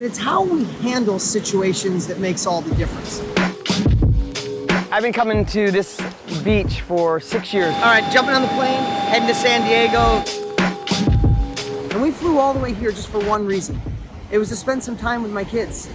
It's how we handle situations that makes all the difference. I've been coming to this beach for 6 years. All right, jumping on the plane, heading to San Diego. And we flew all the way here just for one reason. It was to spend some time with my kids.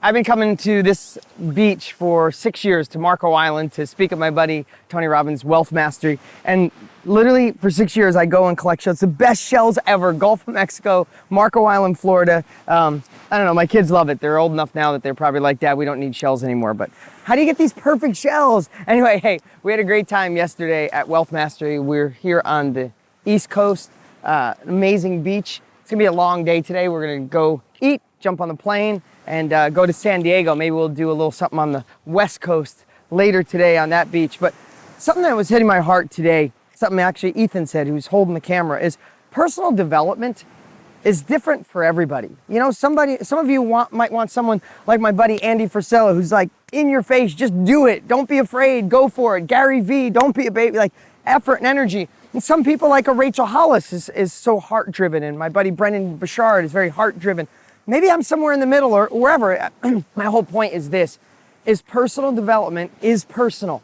I've been coming to this beach for 6 years, to Marco Island, to speak with my buddy Tony Robbins' Wealth Mastery. And literally for 6 years, I go and collect shells. The best shells ever, Gulf of Mexico, Marco Island, Florida. I don't know, my kids love it. They're old enough now that they're probably like, Dad, we don't need shells anymore. But how do you get these perfect shells? Anyway, hey, we had a great time yesterday at Wealth Mastery. We're here on the East Coast, amazing beach. It's gonna be a long day today. We're gonna go eat, jump on the plane, and go to San Diego. Maybe we'll do a little something on the West Coast later today on that beach. But something that was hitting my heart today, something actually Ethan said, who's holding the camera, is personal development is different for everybody. You know, some of you might want someone like my buddy Andy Frisella, who's like in your face, just do it. Don't be afraid, go for it. Gary Vee, don't be a baby, like effort and energy. And some people like a Rachel Hollis is so heart driven, and my buddy Brendan Bouchard is very heart driven. Maybe I'm somewhere in the middle or wherever. My whole point is this, is personal development is personal.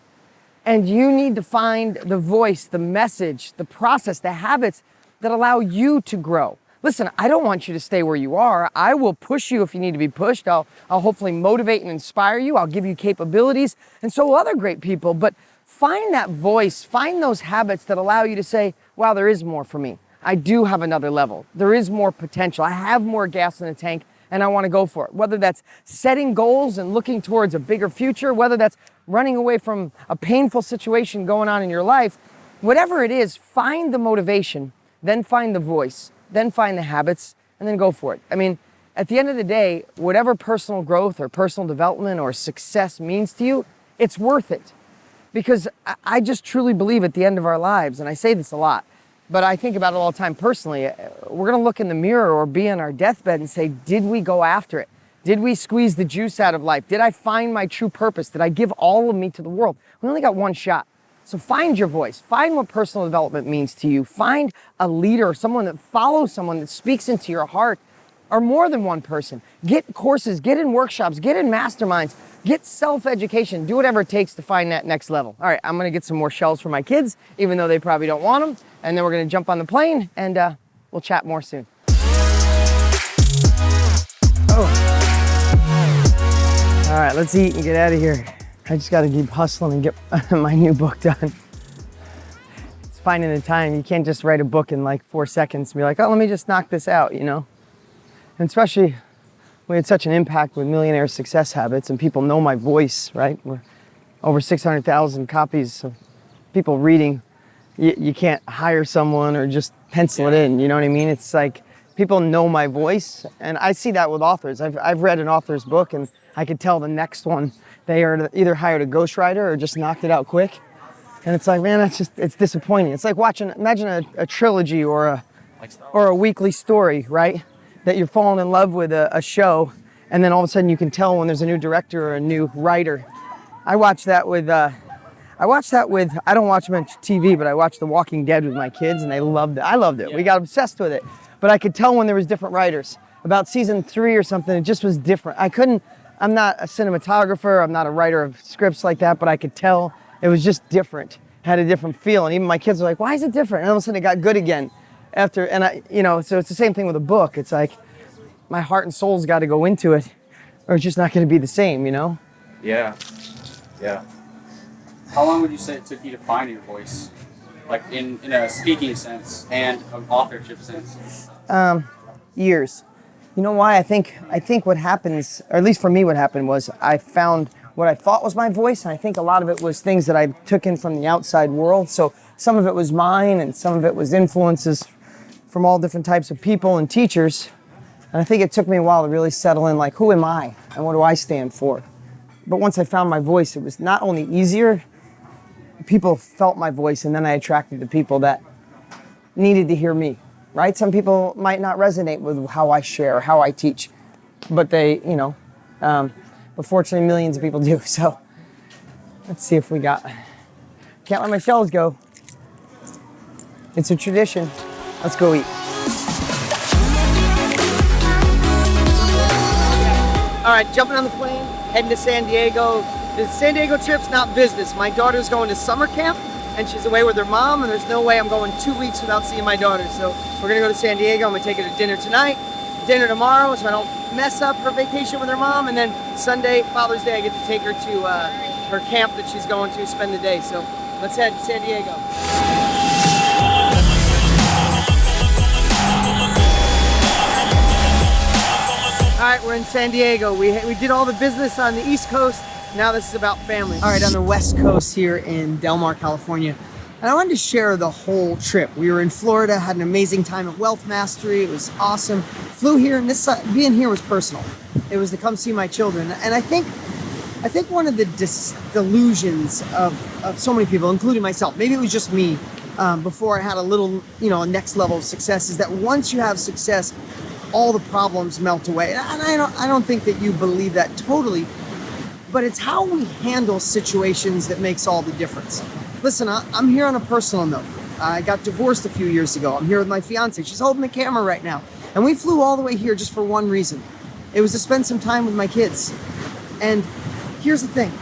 And you need to find the voice, the message, the process, the habits that allow you to grow. Listen, I don't want you to stay where you are. I will push you if you need to be pushed. I'll hopefully motivate and inspire you. I'll give you capabilities, and so will other great people. But find that voice, find those habits that allow you to say, wow, there is more for me. I do have another level. There is more potential. I have more gas in the tank, and I want to go for it. Whether that's setting goals and looking towards a bigger future, whether that's running away from a painful situation going on in your life, whatever it is, find the motivation, then find the voice, then find the habits, and then go for it. I mean, at the end of the day, whatever personal growth or personal development or success means to you, it's worth it. Because I just truly believe at the end of our lives, and I say this a lot, but I think about it all the time personally, we're gonna look in the mirror or be on our deathbed and say, did we go after it? Did we squeeze the juice out of life? Did I find my true purpose? Did I give all of me to the world? We only got one shot. So find your voice, find what personal development means to you. Find a leader, someone that follows someone that speaks into your heart, or more than one person. Get courses, get in workshops, get in masterminds, get self-education, do whatever it takes to find that next level. All right, I'm gonna get some more shells for my kids, even though they probably don't want them. And then we're gonna jump on the plane and we'll chat more soon. Oh. All right, let's eat and get out of here. I just gotta keep hustling and get my new book done. It's finding the time. You can't just write a book in like 4 seconds and be like, oh, let me just knock this out, you know? And especially we had such an impact with Millionaire Success Habits, and people know my voice, right? We're over 600,000 copies of people reading. You can't hire someone or just pencil it in, you know what I mean? It's like people know my voice, and I see that with authors. I've read an author's book, and I could tell the next one they are either hired a ghostwriter or just knocked it out quick. And it's like, man, it's disappointing. It's like imagine a trilogy or a weekly story, right? That you're falling in love with a show, and then all of a sudden you can tell when there's a new director or a new writer. I watch that with, I don't watch much TV, but I watched The Walking Dead with my kids, and they loved it. I loved it. Yeah. We got obsessed with it. But I could tell when there was different writers. About season 3 or something, it just was different. I'm not a cinematographer, I'm not a writer of scripts like that, but I could tell it was just different, had a different feel. And even my kids were like, why is it different? And all of a sudden it got good again. So it's the same thing with a book. It's like my heart and soul's got to go into it, or it's just not going to be the same, you know? Yeah. How long would you say it took you to find your voice, like in a speaking sense and an authorship sense? Years. You know why? I think what happens, or at least for me, what happened was I found what I thought was my voice, and I think a lot of it was things that I took in from the outside world. So some of it was mine, and some of it was influences from all different types of people and teachers. And I think it took me a while to really settle in, like, who am I and what do I stand for? But once I found my voice, it was not only easier, people felt my voice, and then I attracted the people that needed to hear me, right? Some people might not resonate with how I share, how I teach, but but fortunately millions of people do. So let's see if we got, can't let my shells go. It's a tradition. Let's go eat. All right, jumping on the plane, heading to San Diego. The San Diego trip's not business. My daughter's going to summer camp and she's away with her mom, and there's no way I'm going 2 weeks without seeing my daughter. So we're gonna go to San Diego. I'm gonna take her to dinner tonight, dinner tomorrow, so I don't mess up her vacation with her mom. And then Sunday, Father's Day, I get to take her to her camp that she's going to spend the day. So let's head to San Diego. All right, we're in San Diego. We did all the business on the East Coast. Now this is about family. All right, on the West Coast here in Del Mar, California. And I wanted to share the whole trip. We were in Florida, had an amazing time at Wealth Mastery. It was awesome. Flew here, and being here was personal. It was to come see my children. And I think one of the delusions of so many people, including myself, maybe it was just me, before I had a little, a next level of success, is that once you have success, all the problems melt away. And I don't think that you believe that totally, but it's how we handle situations that makes all the difference. Listen, I'm here on a personal note. I got divorced a few years ago. I'm here with my fiance. She's holding the camera right now. And we flew all the way here just for one reason. It was to spend some time with my kids. And here's the thing.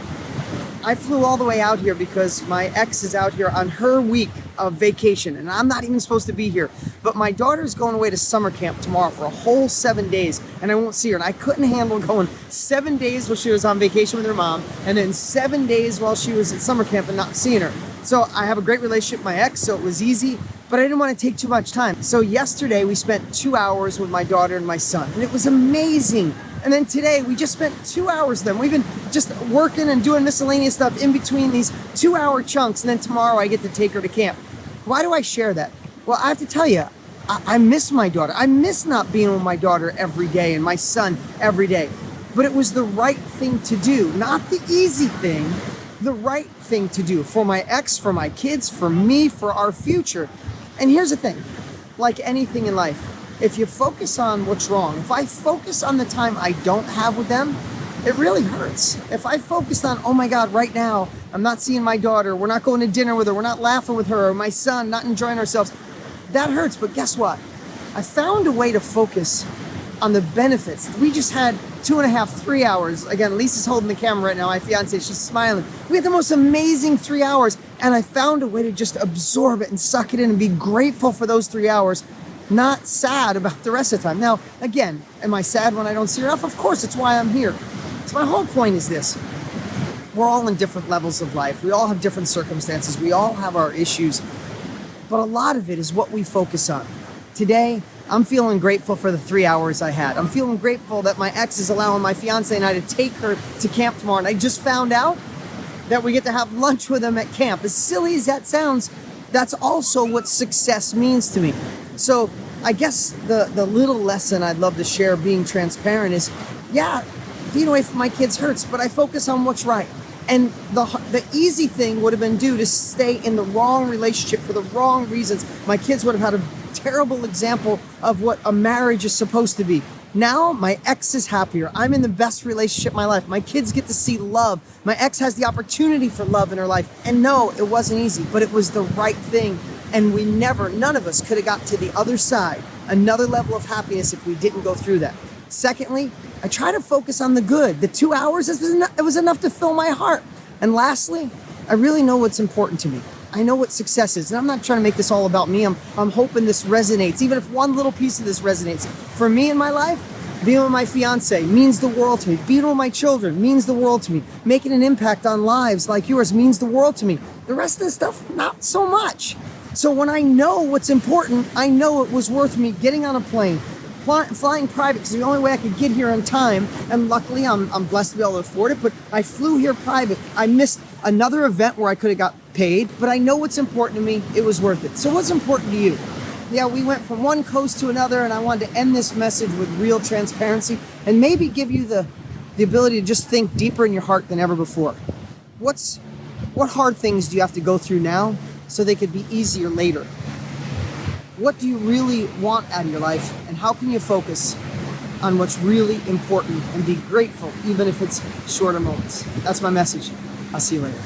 I flew all the way out here because my ex is out here on her week of vacation, and I'm not even supposed to be here. But my daughter's going away to summer camp tomorrow for a whole 7 days, and I won't see her. And I couldn't handle going 7 days while she was on vacation with her mom, and then 7 days while she was at summer camp and not seeing her. So I have a great relationship with my ex, so it was easy, but I didn't want to take too much time. So yesterday we spent 2 hours with my daughter and my son, and it was amazing. And then today we just spent 2 hours with them. We've been just working and doing miscellaneous stuff in between these 2 hour chunks. And then tomorrow I get to take her to camp. Why do I share that? Well, I have to tell you, I miss my daughter. I miss not being with my daughter every day and my son every day. But it was the right thing to do, not the easy thing, the right thing to do for my ex, for my kids, for me, for our future. And here's the thing, like anything in life, if you focus on what's wrong, if I focus on the time I don't have with them, it really hurts. If I focused on, oh my God, right now, I'm not seeing my daughter, we're not going to dinner with her, we're not laughing with her, or my son, not enjoying ourselves, that hurts. But guess what? I found a way to focus on the benefits. We just had 2.5, 3 hours. Again, Lisa's holding the camera right now, my fiance, she's smiling. We had the most amazing 3 hours, and I found a way to just absorb it and suck it in and be grateful for those 3 hours. Not sad about the rest of the time. Now, again, am I sad when I don't see her enough? Of course, it's why I'm here. So my whole point is this. We're all in different levels of life. We all have different circumstances. We all have our issues. But a lot of it is what we focus on. Today, I'm feeling grateful for the 3 hours I had. I'm feeling grateful that my ex is allowing my fiance and I to take her to camp tomorrow. And I just found out that we get to have lunch with them at camp. As silly as that sounds, that's also what success means to me. So I guess the little lesson I'd love to share, being transparent, is, yeah, being away from my kids hurts, but I focus on what's right. And the easy thing would have been to stay in the wrong relationship for the wrong reasons. My kids would have had a terrible example of what a marriage is supposed to be. Now my ex is happier. I'm in the best relationship of my life. My kids get to see love. My ex has the opportunity for love in her life. And no, it wasn't easy, but it was the right thing. And none of us could have got to the other side, another level of happiness, if we didn't go through that. Secondly, I try to focus on the good. The 2 hours, it was enough to fill my heart. And lastly, I really know what's important to me. I know what success is. And I'm not trying to make this all about me. I'm hoping this resonates, even if one little piece of this resonates. For me in my life, being with my fiance means the world to me. Being with my children means the world to me. Making an impact on lives like yours means the world to me. The rest of the stuff, not so much. So when I know what's important, I know it was worth me getting on a plane, flying private, because the only way I could get here on time, and luckily I'm blessed to be able to afford it, but I flew here private. I missed another event where I could have got paid, but I know what's important to me. It was worth it. So what's important to you? Yeah, we went from one coast to another, and I wanted to end this message with real transparency and maybe give you the ability to just think deeper in your heart than ever before. What hard things do you have to go through now so they could be easier later? What do you really want out of your life, and how can you focus on what's really important and be grateful, even if it's shorter moments? That's my message. I'll see you later.